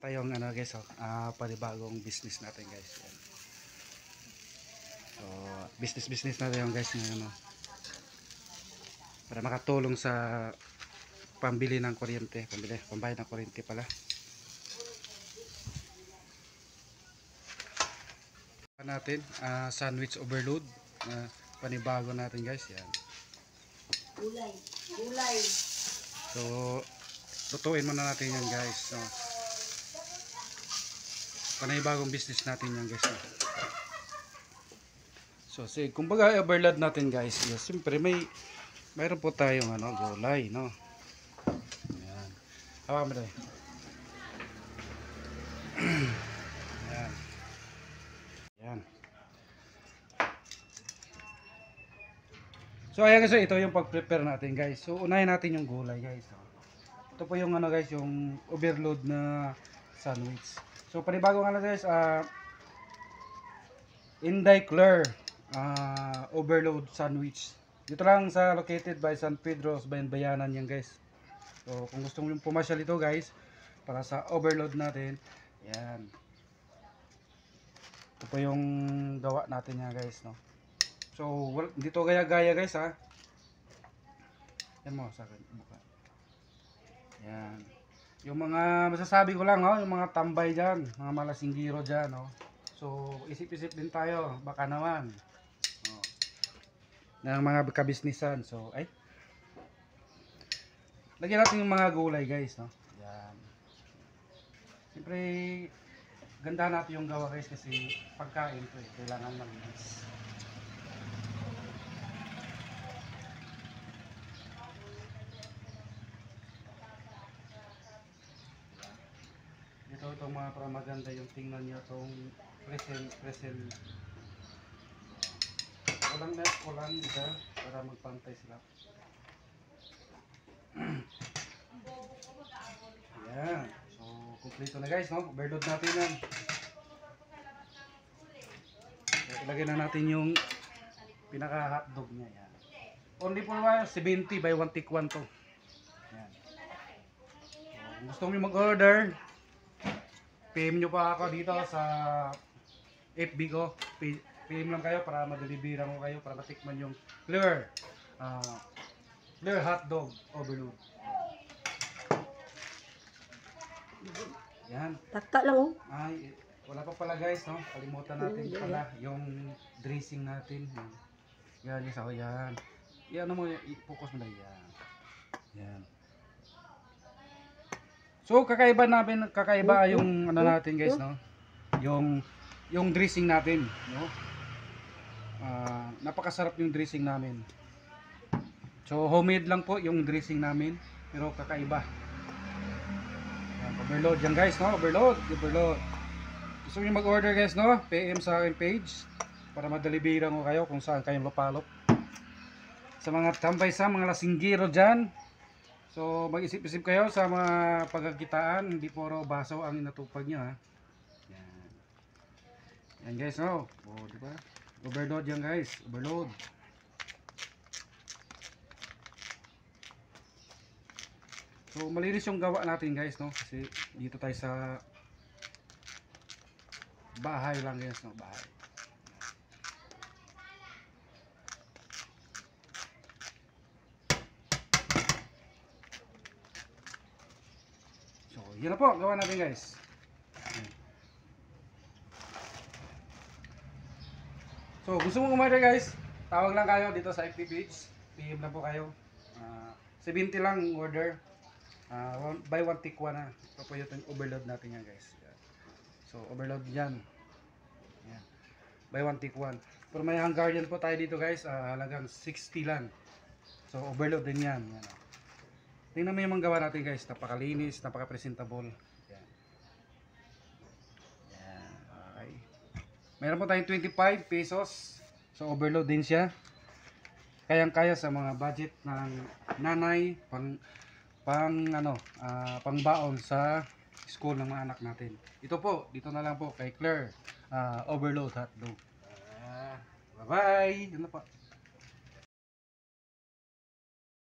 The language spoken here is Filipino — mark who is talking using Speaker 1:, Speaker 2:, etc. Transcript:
Speaker 1: tayong ano guys, panibagong business natin guys. Yan. So, business natin yung guys ngayon, para makatulong sa pambili ng kuryente, pambayad ng kuryente pala. Natin sandwich overload, panibago natin guys. Yan. Gulay. So, lutuin muna natin yan guys. So, panibagong business natin yan guys. So, kumbaga overload natin guys. Yes, siyempre mayroon po tayong gulay, no. Ayan. Hawakan mo tayo. Ayan. Ayan. So ayan guys, ito yung pag-prepare natin guys. So unahin natin yung gulay guys. Ito po yung guys, yung overload na sandwich. So panibago nga guys, Inday Claire overload sandwich. Dito lang sa located by San Pedro, Bayanan yan guys. So kung gusto mo pumasyal ito guys, para sa overload natin, yan. Ito po yung gawa natin yan guys, no. So dito gaya-gaya guys Yan mo sa akin mukha. Yan. Yung mga masasabi ko lang, yung mga tambay diyan, mga malasinggiro diyan, So isip-isip din tayo, baka naman. Ng mga kabisnisan. So lagyan natin yung mga gulay guys, no. Yan. Siyempre ganda natin yung gawa guys kasi pagkain to kailangan malinis. Ito itong mga para maganda yung tingnan niya itong presel. Kulang isa para magpantay sila. Ayan. So, kompleto na guys, no? Overload natin yan. So, ilagay na natin yung pinaka hotdog niya. Yan. Only po 70 by 1 take 1 to. Yan. So, gusto nyo mag-order, PM nyo pa ako dito sa FB ko. PM lang kayo para madeliveran ko kayo para matikman yung Claire hotdog overload. Yan.
Speaker 2: Taka lang
Speaker 1: Ay, wala pa pala guys, no? Kalimutan natin pala yung dressing natin. Yan, yan. Yan mo, i-focus mo lang yan. Yan. So, kakaiba yung natin guys, no? Yung dressing natin, no? Napakasarap yung dressing namin. So, homemade lang po yung dressing namin, pero kakaiba. Overload yan guys, no? Overload. Gusto nyo mag-order guys, no? PM sa akin page para madeliveran ko kayo kung saan kayong lupalop. Sa mga tambay mga lasinggiro dyan, so mag-isip-isip kayo sa mga pagkakitaan, hindi puro baso ang inatupag nyo, Yan guys, no? Diba? Overload yan guys, overload. So malinis yung gawa natin guys, no? Kasi dito tayo sa bahay lang guys, no? Bahay. So yun na po, gawa natin guys. So gusto mong umorder guys, tawag lang kayo dito sa FB page. PM lang po kayo. 70 lang order. Buy one take one na. Ito po yung overload natin yan guys. So overload yan. Yan. Buy one take one. Pero may Hungarian po tayo dito guys. Halagang 60 lang. So overload din yan. Yan. Tingnan mo yung mga gawa natin guys. Napakalinis, napaka-presentable. Yan. Yan. Okay. Meron po tayong 25 pesos. So overload din siya. Kayang-kaya sa mga budget ng nanay, pangbaon sa school ng mga anak natin. Ito po, dito na lang po kay Claire overload hotdog. Bye-bye. Ano pa?